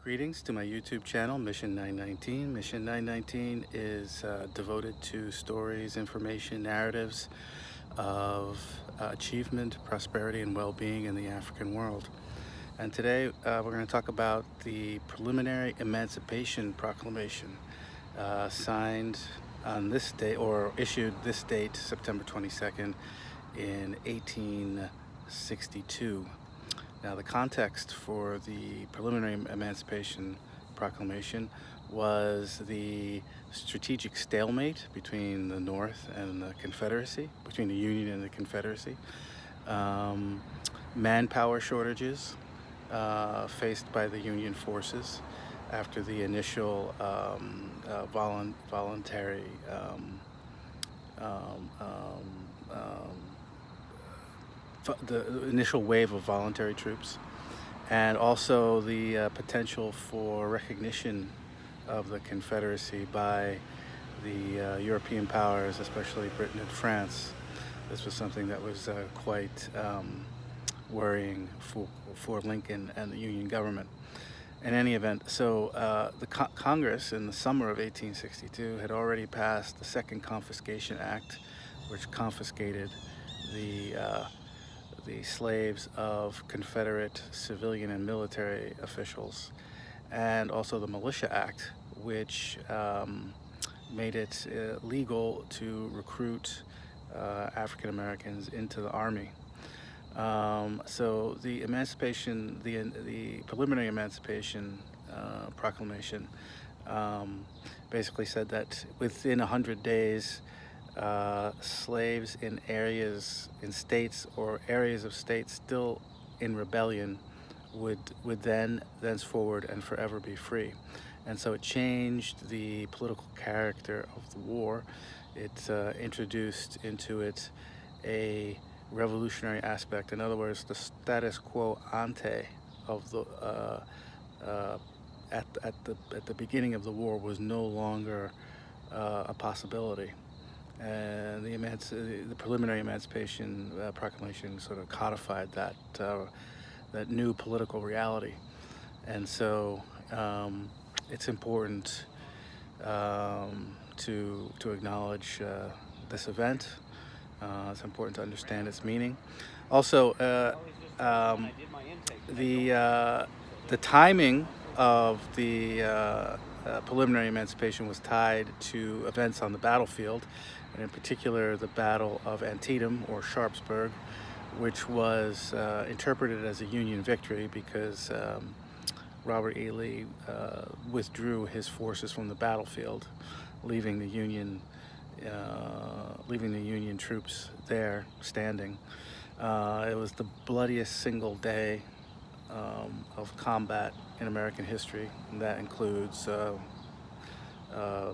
Greetings to my YouTube channel, Mission 919. Mission 919 is devoted to stories, information, narratives of achievement, prosperity, and well-being in the African world. And today we're going to talk about the preliminary Emancipation Proclamation signed on this day, or issued this date, September 22nd, in 1862. Now, the context for the preliminary Emancipation Proclamation was the strategic stalemate between the North and the Confederacy, between the Union and the Confederacy, manpower shortages faced by the Union forces after the initial voluntary the initial wave of voluntary troops, and also the potential for recognition of the Confederacy by the European powers, especially Britain and France. This was something that was quite worrying for Lincoln and the Union government. In any event, so the Congress in the summer of 1862 had already passed the Second Confiscation Act, which confiscated the slaves of Confederate civilian and military officials, and also the Militia Act, which made it legal to recruit African Americans into the Army. So the the preliminary Emancipation Proclamation basically said that within 100 days, slaves in states or areas of states still in rebellion would thenceforward and forever be free. And so it changed the political character of the war. It introduced into it a revolutionary aspect. In other words, the status quo ante of the at the beginning of the war was no longer a possibility. And the preliminary Emancipation Proclamation sort of codified that new political reality. And so it's important to acknowledge this event. It's important to understand its meaning. Also, the timing of the preliminary emancipation was tied to events on the battlefield, and in particular the Battle of Antietam, or Sharpsburg, which was interpreted as a Union victory because Robert E. Lee withdrew his forces from the battlefield, leaving the Union troops there standing. It was the bloodiest single day of combat in American history, and that includes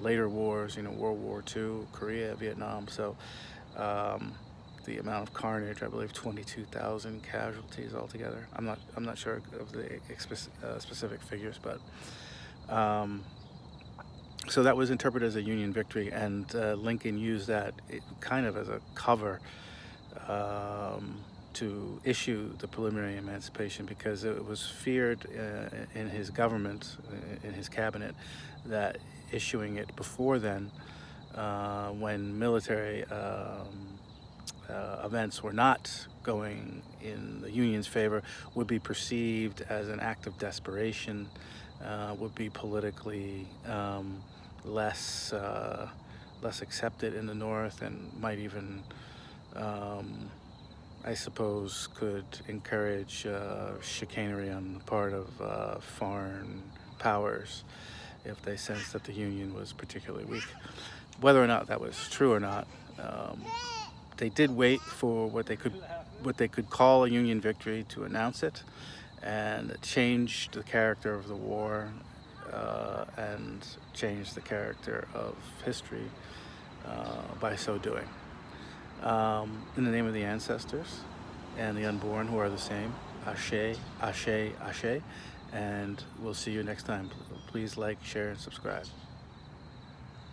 later wars, World War II, Korea, Vietnam. So the amount of carnage, I believe 22,000 casualties altogether. I'm not sure of the specific figures, but so that was interpreted as a Union victory, and Lincoln used that kind of as a cover to issue the preliminary emancipation, because it was feared in his government, in his cabinet, that issuing it before then, when military events were not going in the Union's favor, would be perceived as an act of desperation, would be politically less accepted in the North, and might even I suppose could encourage chicanery on the part of foreign powers if they sensed that the Union was particularly weak. Whether or not that was true or not, they did wait for what they could call a Union victory to announce it, and it changed the character of the war and changed the character of history by so doing. In the name of the ancestors and the unborn who are the same, Ashe, Ashe, Ashe, and we'll see you next time. Please like, share, and subscribe.